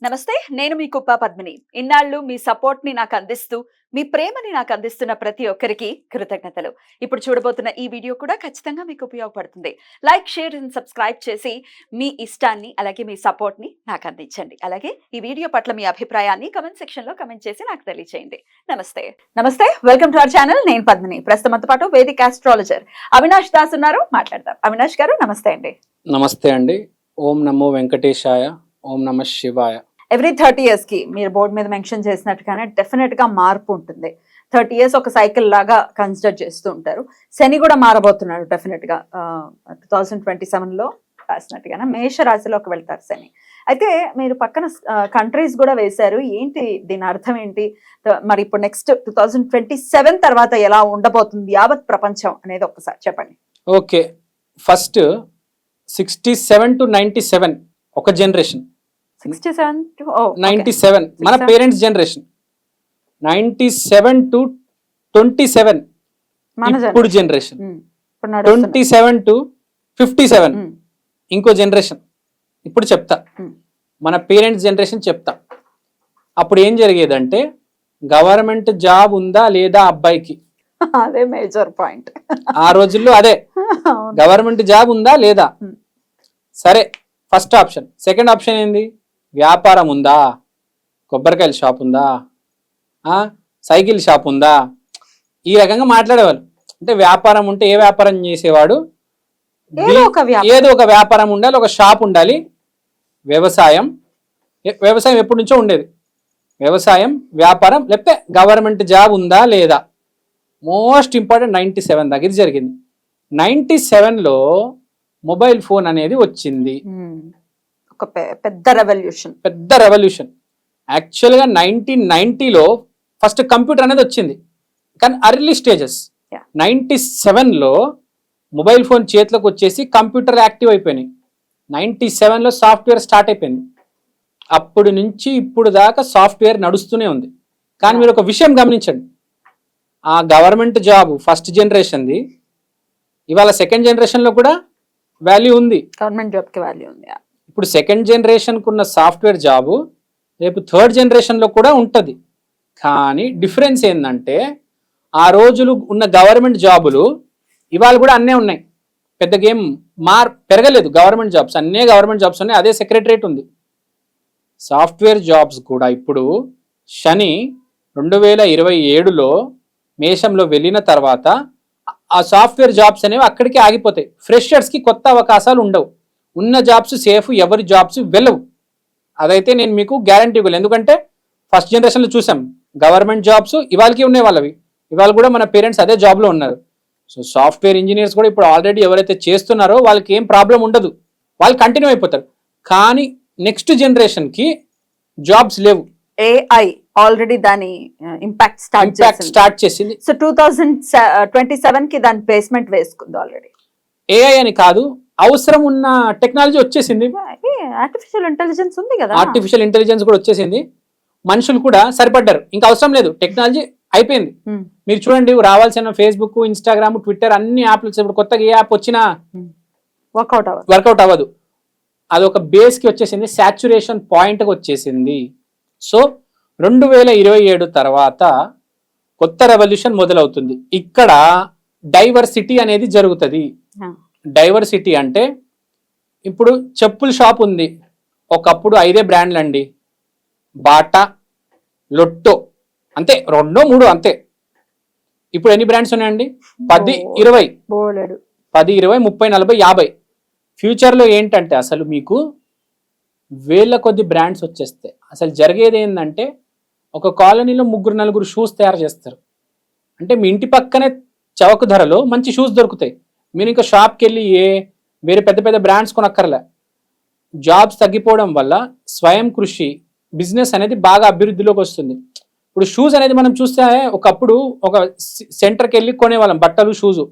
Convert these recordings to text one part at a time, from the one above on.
నమస్తే, నేను మీ కుప్ప పద్మిని. ఇన్నాళ్ళు మీ సపోర్ట్‌ని నాకు అందిస్తూ, మీ ప్రేమని నాకు అందిస్తున్న ప్రతి ఒక్కరికి కృతజ్ఞతలు. ఇప్పుడు చూడబోతున్న ఈ వీడియో కూడా ఖచ్చితంగా మీకు ఉపయోగపడుతుంది. లైక్, షేర్ అండ్ సబ్స్క్రైబ్ చేసి మీ ఇష్టాన్ని అలాగే మీ సపోర్ట్‌ని నాకు అందించండి. అలాగే ఈ వీడియో పట్ల మీ అభిప్రాయాన్ని కామెంట్ సెక్షన్‌లో కామెంట్ చేసి నాకు తెలియజేయండి. నమస్తే, వెల్కమ్ టు అవర్ ఛానల్. నేను పద్మిని. ప్రస్తుతం మనతో పాటు వేదిక్ ఆస్ట్రాలజర్ అవినాష్ దాస్ ఉన్నారు. మాట్లాడదాం. అవినాష్ గారు నమస్తే అండి. నమస్తే అండి. ఓం నమో వెంకటేశాయ, ఓం నమ శివాయ. ఎవ్రీ 30 years కి మీరు బోర్డు మీద మెన్షన్ చేసినట్టుగానే డెఫినెట్ గా మార్పు ఉంటుంది. 30 years ఒక సైకిల్ లాగా కన్సిడర్ చేస్తూ ఉంటారు. శని కూడా మారబోతున్నాడు డెఫినెట్ గా 2027 లో రాసినట్టుగానే మేష రాశిలోకి వెళ్తారు శని. అయితే మీరు పక్కన కంట్రీస్ కూడా వేశారు. ఏంటి దీని అర్థం ఏంటి? మరి ఇప్పుడు నెక్స్ట్ 2027 తర్వాత ఎలా ఉండబోతుంది యావత్ ప్రపంచం అనేది ఒక్కసారి చెప్పండి. ఓకే, ఫస్ట్ 67 to 97 ఒక జనరేషన్. 67 to 97 మన పేరెంట్స్ జనరేషన్. 97 to 27 ఇప్పుడు జనరేషన్. 27 to 57 ఇంకో జనరేషన్. ఇప్పుడు చెప్తా, మన పేరెంట్స్ జనరేషన్ చెప్తా. అప్పుడు ఏం జరిగేదంటే, గవర్నమెంట్ జాబ్ ఉందా లేదా అబ్బాయికి, అదే మేజర్ పాయింట్ ఆ రోజుల్లో. అదే గవర్నమెంట్ జాబ్ ఉందా లేదా. సరే, ఫస్ట్ ఆప్షన్. సెకండ్ ఆప్షన్ ఏంది? వ్యాపారం ఉందా, కొబ్బరికాయల షాప్ ఉందా, సైకిల్ షాప్ ఉందా, ఈ రకంగా మాట్లాడేవాళ్ళు. అంటే వ్యాపారం ఉంటే ఏ వ్యాపారం చేసేవాడు, ఏదో ఒక వ్యాపారం ఉండాలి, ఒక షాప్ ఉండాలి. వ్యవసాయం ఎప్పటి నుంచో ఉండేది. వ్యవసాయం, వ్యాపారం, లేకపోతే గవర్నమెంట్ జాబ్ ఉందా లేదా. మోస్ట్ ఇంపార్టెంట్ 97 దాకా ఇది జరిగింది. 97లో మొబైల్ ఫోన్ అనేది వచ్చింది. ఒక పెద్ద రెవల్యూషన్. యాక్చువల్గా 1990లో ఫస్ట్ కంప్యూటర్ అనేది వచ్చింది, కానీ అర్లీ స్టేజెస్. 97లో మొబైల్ ఫోన్ చేతిలోకి వచ్చేసి కంప్యూటర్ యాక్టివ్ అయిపోయినాయి. 97లో సాఫ్ట్వేర్ స్టార్ట్ అయిపోయింది. అప్పుడు నుంచి ఇప్పుడు దాకా సాఫ్ట్వేర్ నడుస్తూనే ఉంది. కానీ మీరు ఒక విషయం గమనించండి, ఆ గవర్నమెంట్ జాబ్ ఫస్ట్ జనరేషన్ది ఇవాళ సెకండ్ జనరేషన్లో కూడా వాల్యూ ఉంది. గవర్నమెంట్ జాబ్కి వాల్యూ ఉంది. ఇప్పుడు సెకండ్ జనరేషన్కు ఉన్న సాఫ్ట్వేర్ జాబు రేపు థర్డ్ జనరేషన్లో కూడా ఉంటుంది. కానీ డిఫరెన్స్ ఏంటంటే, ఆ రోజులు ఉన్న గవర్నమెంట్ జాబులు ఇవాళ కూడా అన్నీ ఉన్నాయి. పెద్దగా ఏం పెరగలేదు. గవర్నమెంట్ జాబ్స్ అన్నీ గవర్నమెంట్ జాబ్స్ ఉన్నాయి. అదే సెక్రటరేట్ ఉంది. సాఫ్ట్వేర్ జాబ్స్ కూడా ఇప్పుడు శని 2027లో మేషంలో వెళ్ళిన తర్వాత ఆ సాఫ్ట్వేర్ జాబ్స్ అనేవి అక్కడికి ఆగిపోతాయి. ఫ్రెషర్స్కి కొత్త అవకాశాలు ఉండవు. ఉన్న జాబ్స్ సేఫ్, ఎవరి జాబ్స్ వెళ్ళవు. అదైతే నేను మీకు గ్యారంటీ ఇవ్వలేదు. ఎందుకంటే ఫస్ట్ జనరేషన్లో చూసాం, గవర్నమెంట్ జాబ్స్ ఇవాళకి ఉన్నాయి వాళ్ళవి. ఇవాళ కూడా మన పేరెంట్స్ అదే జాబ్లో ఉన్నారు. సో సాఫ్ట్వేర్ ఇంజనీర్స్ కూడా ఇప్పుడు ఆల్రెడీ ఎవరైతే చేస్తున్నారో వాళ్ళకి ఏం ప్రాబ్లం ఉండదు, వాళ్ళు కంటిన్యూ అయిపోతారు. కానీ నెక్స్ట్ జనరేషన్కి జాబ్స్ లేవు. AI ఆల్రెడీ దాని ఇంపాక్ట్ స్టార్ట్ చేసింది. సో 2027కి దాని బేస్మెంట్ వేసుకుంది ఆల్రెడీ. AI అని కాదు, అవసరం ఉన్న టెక్నాలజీ వచ్చేసింది. ఆర్టిఫిషియల్ ఇంటెలిజెన్స్ ఉంది కదా, ఆర్టిఫిషియల్ ఇంటెలిజెన్స్ కూడా వచ్చేసింది. మనుషులు కూడా సరిపడ్డారు, ఇంకా అవసరం లేదు. టెక్నాలజీ అయిపోయింది. మీరు చూడండి, రావాల్సిన ఫేస్బుక్, ఇన్స్టాగ్రామ్, ట్విట్టర్ అన్ని యాప్లు ఇప్పుడు కొత్తగా ఏ యాప్ వచ్చినా వర్కౌట్ అవ్వదు. అది ఒక బేస్కి వచ్చేసింది, సాచ్యురేషన్ పాయింట్కి వచ్చేసింది. సో 2027 తర్వాత కొత్త రెవల్యూషన్ మొదలవుతుంది. ఇక్కడ డైవర్సిటీ అనేది జరుగుతుంది. డైవర్సిటీ అంటే, ఇప్పుడు చెప్పుల షాప్ ఉంది. ఒకప్పుడు 5 బ్రాండ్లు అండి, బాటా, లొట్టో, అంతే 2, 3 అంతే. ఇప్పుడు ఎన్ని బ్రాండ్స్ ఉన్నాయండి? 10, 20, 10, 20, 30, 40, 50. ఫ్యూచర్లో ఏంటంటే అసలు మీకు వేల కొద్ది బ్రాండ్స్ వచ్చేస్తాయి. అసలు జరిగేది ఏంటంటే, ఒక కాలనీలో 3, 4 షూస్ తయారు చేస్తారు. అంటే మీ ఇంటి పక్కనే చౌక ధరలో మంచి షూస్ దొరుకుతాయి. మీరు ఇంకా షాప్కి వెళ్ళి వేరే పెద్ద పెద్ద బ్రాండ్స్ కొనక్కర్లే. జాబ్స్ తగ్గిపోవడం వల్ల స్వయం కృషి బిజినెస్ అనేది బాగా అభివృద్ధిలోకి వస్తుంది. ఇప్పుడు షూస్ అనేది మనం చూస్తే, ఒకప్పుడు ఒక సెంటర్కి వెళ్ళి కొనేవాళ్ళం బట్టలు, షూజు.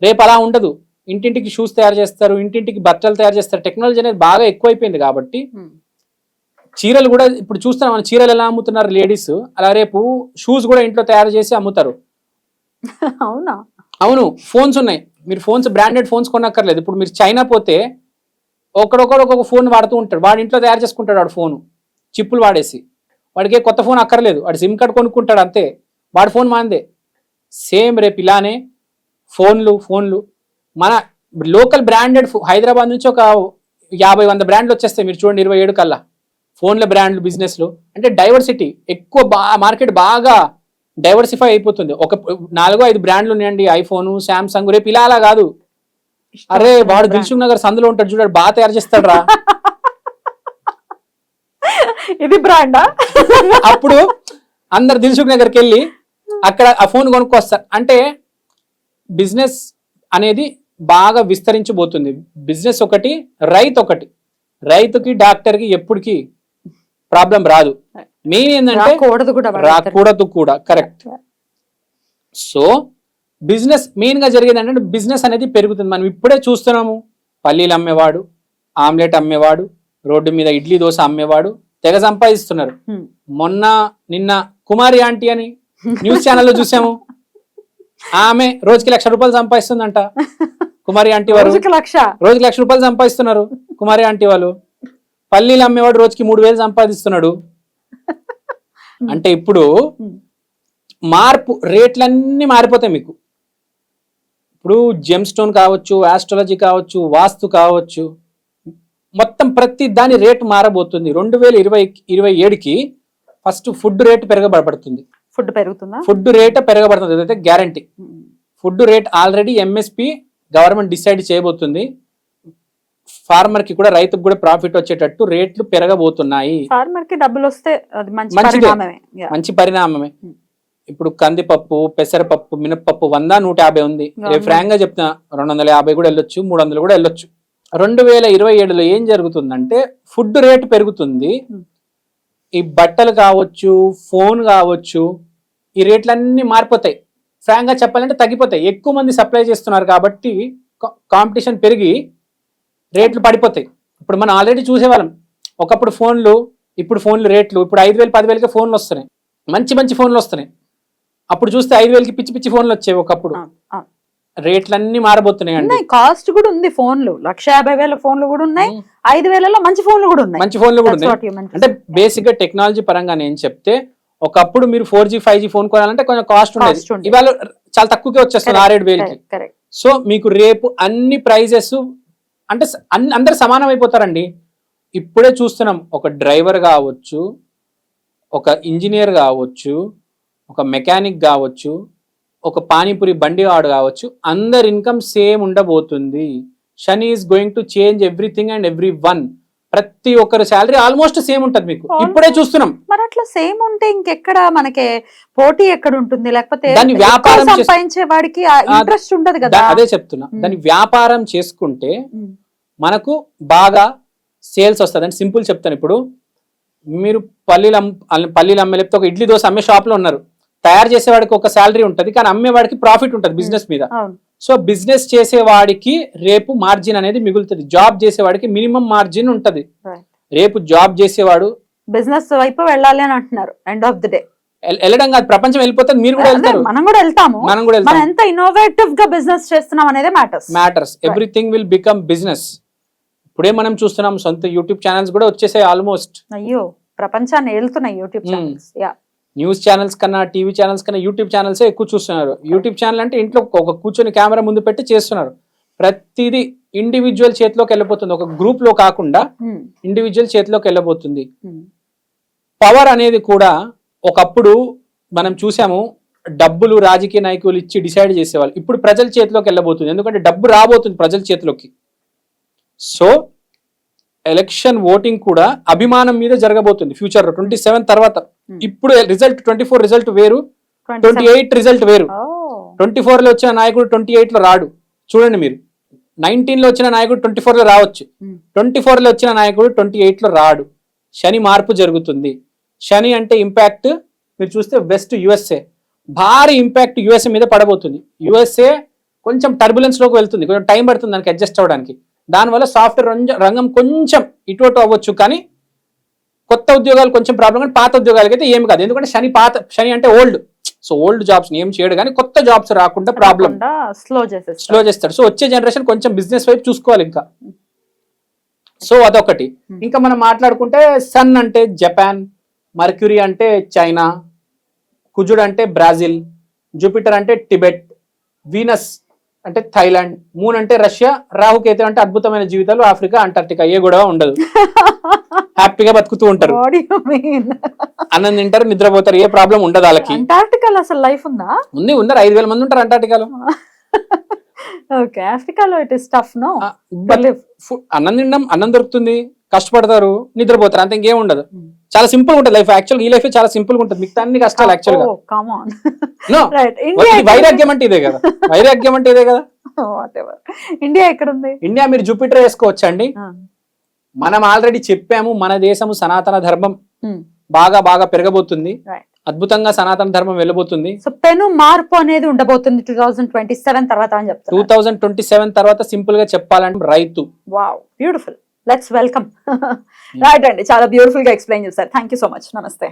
రేపు అలా ఉండదు. ఇంటింటికి షూస్ తయారు చేస్తారు, ఇంటింటికి బట్టలు తయారు చేస్తారు. టెక్నాలజీ అనేది బాగా ఎక్కువైపోయింది కాబట్టి చీరలు కూడా ఇప్పుడు చూస్తున్నాం మనం. చీరలు ఎలా అమ్ముతున్నారు లేడీస్, అలా రేపు షూస్ కూడా ఇంట్లో తయారు చేసి అమ్ముతారు. అవునా? అవును. ఫోన్స్ ఉన్నాయి. మీరు ఫోన్స్, బ్రాండెడ్ ఫోన్స్ కొనక్కర్లేదు. ఇప్పుడు మీరు చైనా పోతే ఒకడొకడు ఒక్కొక్క ఫోన్ వాడుతూ ఉంటాడు. వాడి ఇంట్లో తయారు చేసుకుంటాడు వాడు ఫోను. చిప్పులు వాడేసి. వాడికి కొత్త ఫోన్ అక్కర్లేదు, వాడు సిమ్ కార్డ్ కొనుక్కుంటాడు అంతే, వాడి ఫోన్ మాందే. సేమ్ రేపు ఇలానే ఫోన్లు మన లోకల్ బ్రాండెడ్ హైదరాబాద్ నుంచి ఒక 50-100 బ్రాండ్లు వచ్చేస్తాయి మీరు చూడండి 27 కల్లా. ఫోన్ల బ్రాండ్లు బిజినెస్లు అంటే డైవర్సిటీ ఎక్కువ, మార్కెట్ బాగా డైవర్సిఫై అయిపోతుంది. ఒక 4-5 బ్రాండ్లు ఉన్నాయండి, ఐఫోన్, శాంసంగ్. రేపు ఇలా అలా కాదు, అరే వాడు దిల్సుఖ్ నగర్ సందులో ఉంటాడు చూడాడు, బాగా తయారు చేస్తాడు రా ఇది బ్రాండా. అప్పుడు అందరు దిల్సుఖ్ నగర్కి వెళ్ళి అక్కడ ఆ ఫోన్ కొనుక్కొస్తారు. అంటే బిజినెస్ అనేది బాగా విస్తరించబోతుంది. బిజినెస్ ఒకటి, ఒకటి. రైతుకి డాక్టర్కి ఎప్పటికీ ప్రాబ్లం రాదు. మెయిన్ ఏంటంటే రాకూడదు కూడా, కరెక్ట్. సో బిజినెస్ మెయిన్ గా జరిగేది ఏంటంటే బిజినెస్ అనేది పెరుగుతుంది. మనం ఇప్పుడే చూస్తున్నాము, పల్లీలు అమ్మేవాడు, ఆమ్లెట్ అమ్మేవాడు, రోడ్డు మీద ఇడ్లీ దోశ అమ్మేవాడు తెగ సంపాదిస్తున్నారు. నిన్న కుమారి ఆంటీ అని న్యూస్ ఛానల్లో చూసాము, ఆమె రోజుకి ₹1,00,000 సంపాదిస్తుందంట. కుమారి ఆంటీ వారు రోజుకి ₹1,00,000 సంపాదిస్తున్నారు. కుమారి ఆంటీ వాళ్ళు. పల్లీలు అమ్మేవాడు రోజుకి 3,000 సంపాదిస్తున్నాడు. అంటే ఇప్పుడు మార్పు, రేట్లన్నీ మారిపోతాయి మీకు. ఇప్పుడు జెమ్ స్టోన్ కావచ్చు, ఆస్ట్రాలజీ కావచ్చు, వాస్తు కావచ్చు, మొత్తం ప్రతి దాని రేటు మారబోతుంది. 2027కి ఫస్ట్ ఫుడ్ రేట్ పెరగబడుతుంది. ఫుడ్ రేట్ పెరగబడుతుంది, అదైతే guarantee. Food rate already MSP government decide చేయబోతుంది. ఫార్మర్ కి కూడా, రైతుకు కూడా ప్రాఫిట్ వచ్చేటట్టు రేట్లు పెరగబోతున్నాయి. ఫార్మర్ కి డబ్బులు వస్తే మంచి పరిణామమే. ఇప్పుడు కందిపప్పు, పెసరపప్పు, మినపప్పు 100-150 ఉంది. రేపు ఫ్రాంక్ గా చెప్తున్నా 250 కూడా వెళ్ళొచ్చు, 300 కూడా వెళ్ళొచ్చు. 2027లో ఏం జరుగుతుందంటే ఫుడ్ రేట్ పెరుగుతుంది. ఈ బట్టలు కావచ్చు, ఫోన్ కావచ్చు, ఈ రేట్లన్నీ మారిపోతాయి. ఫ్రాంక్ గా చెప్పాలంటే తగ్గిపోతాయి. ఎక్కువ మంది సప్లై చేస్తున్నారు కాబట్టి కాంపిటీషన్ పెరిగి రేట్లు పడిపోతాయి. ఇప్పుడు మనం ఆల్రెడీ చూసేవాళ్ళం, ఒకప్పుడు ఫోన్లు, ఇప్పుడు ఫోన్లు రేట్లు, ఇప్పుడు 5,000-10,000కే ఫోన్లు వస్తున్నాయి, మంచి ఫోన్లు వస్తున్నాయి. అప్పుడు చూస్తే 5,000కి పిచ్చి ఫోన్లు వచ్చాయి ఒకప్పుడు. రేట్లన్నీ మారబోతున్నాయి అండి. కాస్ట్ కూడా ఉంది, ఫోన్లు 1,50,000 ఫోన్లు కూడా ఉన్నాయి, 5,000లో మంచి ఫోన్లు కూడా ఉన్నాయి. అంటే బేసిక్ గా టెక్నాలజీ పరంగా నేను చెప్తే, ఒకప్పుడు మీరు 4G 5G ఫోన్ కొనాలంటే కొంచెం కాస్ట్ ఉండేది, ఇవాళ చాలా తక్కువకే వచ్చేస్తుంది 6,000-7,000కి. సో మీకు రేపు అన్ని ప్రైజెస్ అంటే అందరు సమానం అయిపోతారండి. ఇప్పుడే చూస్తున్నాం, ఒక డ్రైవర్ కావచ్చు, ఒక ఇంజనీర్ కావచ్చు, ఒక మెకానిక్ కావచ్చు, ఒక పానీపూరి బండి వాడు కావచ్చు, అందరి ఇన్కమ్ సేమ్ ఉండబోతుంది. Shani is going to change everything and everyone. ప్రతి ఒక్కరి శాలరీ ఆల్మోస్ట్ సేమ్ ఉంటది మీకు, ఇప్పుడే చూస్తున్నాం. మరి అట్లా సేమ్ ఉంటే ఇంకెక్కడ మనకి పోటీ ఎక్కడ ఉంటుంది? లేకపోతే దాన్ని వ్యాపారం సంపాదించే వాడికి ఇంట్రెస్ట్ ఉండదు కదా. అదే చెప్తున్నా, దాన్ని వ్యాపారం చేసుకుంటే మనకు బాగా సేల్స్ వస్తుంది. అంటే సింపుల్ చెప్తాను, ఇప్పుడు మీరు పల్లీలు అమ్మే, లేకపోతే ఒక ఇడ్లీ దోశ అమ్మే షాప్ లో ఉన్నారు, తయారు చేసేవాడికి ఒక శాలరీ ఉంటది, కానీ అమ్మేవాడికి ప్రాఫిట్ ఉంటది బిజినెస్ మీద. సో బిజినెస్ చేసేవాడికి రేపు మార్జిన్ అనేది మిగులుతుంది, జాబ్ చేసేవాడికి మినిమం మార్జిన్ ఉంటది. రేపు జాబ్ చేసేవాడు బిజినెస్ వైపు వెళ్ళాలి అని అంటున్నారు. ఎండ్ ఆఫ్ ది డే వెళ్ళడం కాదు, ప్రపంచం వెళ్ళిపోతే మీరు కూడా వెళ్తారు, మనం కూడా వెళ్తాము. మనం ఎంత ఇన్నోవేటివ్ గా బిజినెస్ చేస్తున్నాం అనేది matters. Everything will become business. ఇప్పుడే మనం చూస్తున్నాం, సొంత యూట్యూబ్ ఛానల్స్ కూడా వచ్చేసాయి ఆల్మోస్ట్. అయ్యో, ప్రపంచాన్ని వెళ్తున్నాయి యూట్యూబ్ ఛానల్స్. న్యూస్ ఛానల్స్ కన్నా, టీవీ ఛానల్స్ కన్నా యూట్యూబ్ ఛానల్సే ఎక్కువ చూస్తున్నారు. యూట్యూబ్ ఛానల్ అంటే ఇంట్లో ఒక కూర్చొని కెమెరా ముందు పెట్టి చేస్తున్నారు. ప్రతిదీ ఇండివిజువల్ చేతిలోకి వెళ్ళిపోతుంది, ఒక గ్రూప్ లో కాకుండా ఇండివిజువల్ చేతిలోకి వెళ్ళబోతుంది. పవర్ అనేది కూడా ఒకప్పుడు మనం చూసాము, డబ్బులు రాజకీయ నాయకులు ఇచ్చి డిసైడ్ చేసేవాళ్ళు, ఇప్పుడు ప్రజల చేతిలోకి వెళ్ళబోతుంది. ఎందుకంటే డబ్బు రాబోతుంది ప్రజల చేతిలోకి. సో ఎలక్షన్ ఓటింగ్ కూడా అభిమానం మీద జరగబోతుంది ఫ్యూచర్ 27 తర్వాత. ఇప్పుడు రిజల్ట్ 24 రిజల్ట్ వేరు, 28 రిజల్ట్ వేరు. 24 లో వచ్చిన నాయకుడు 28 లో రాడు. చూడండి మీరు, 19 లో వచ్చిన నాయకుడు 24 లో రావచ్చు, 24 లో వచ్చిన నాయకుడు 28 లో రాడు. శని మార్పు జరుగుతుంది. శని అంటే ఇంపాక్ట్ మీరు చూస్తే వెస్ట్ యుఎస్ఏ, భారీ ఇంపాక్ట్ యుఎస్ఏ మీద పడబోతుంది. యుఎస్ఏ కొంచెం టర్బులెన్స్ లోకి వెళ్తుంది, కొంచెం టైం పడుతుంది దానికి అడ్జస్ట్ అవ్వడానికి. దానివల్ల సాఫ్ట్వేర్ రంగం కొంచెం ఇటు అవ్వచ్చు, కానీ కొత్త ఉద్యోగాలు కొంచెం ప్రాబ్లం, కానీ పాత ఉద్యోగాలకి అయితే ఏమి కాదు. ఎందుకంటే శని అంటే ఓల్డ్, సో ఓల్డ్ జాబ్స్ ఏం చేయడు, కానీ కొత్త జాబ్స్ రాకుండా ప్రాబ్లం స్లో చేస్తాడు. సో వచ్చే జనరేషన్ కొంచెం బిజినెస్ వైపు చూసుకోవాలి ఇంకా. సో అదొకటి. ఇంకా మనం మాట్లాడుకుంటే సన్ అంటే జపాన్, మర్క్యూరీ అంటే చైనా, కుజుడు అంటే బ్రాజిల్, జూపిటర్ అంటే టిబెట్, వీనస్ అంటే థైలాండ్, మూన్ అంటే రష్యా, రాహుకేతు అంటే అద్భుతమైన జీవితాలు ఆఫ్రికా, అంటార్టికా. ఏ గొడవ ఉండదు, హ్యాపీగా బతుకుతూ ఉంటారు, అన్నం తింటారు, నిద్రపోతారు, ఏ ప్రాబ్లం ఉండదు వాళ్ళకి. అంటార్టికాలో అసలు లైఫ్ ఉందా? ఉన్నారు 5,000 మంది ఉంటారు అంటార్టికాలో. ఓకే, ఆఫ్రికాలో ఇట్ ఇస్ టఫ్ నో. అన్నం తినడం, అన్నం దొరుకుతుంది, కష్టపడతారు, నిద్రపోతారు, అంత ఇంకేం ఉండదు. చాలా సింపుల్ ఉంటుంది లైఫ్. యాక్చువల్ ఈ లైఫ్ చాలా సింపుల్ గా ఉంటుంది, మిగతా అన్ని కష్టాలు యాక్చువల్ గా. వైరాగ్యం అంటే ఇదే కదా, వైరాగ్యం అంటే ఇదే కదా. ఇండియా ఎక్కడ ఉంది? ఇండియా మీరు జూపిటర్ వేసుకోవచ్చు అండి. మనం ఆల్రెడీ చెప్పాము, మన దేశము సనాతన ధర్మం బాగా బాగా పెరగబోతుంది, అద్భుతంగా సనాతన ధర్మం వెళ్ళబోతుంది. సో పెను మార్పు అనేది ఉండబోతుంది 2027 తర్వాత అని చెప్తారు. 2027 తర్వాత సింపుల్ గా చెప్పాలంటే రైతు. Wow, beautiful. Let's welcome. Right అండి, చాలా బ్యూటిఫుల్ గా ఎక్స్ప్లెయిన్ చేశారు. Thank you so much. నమస్తే.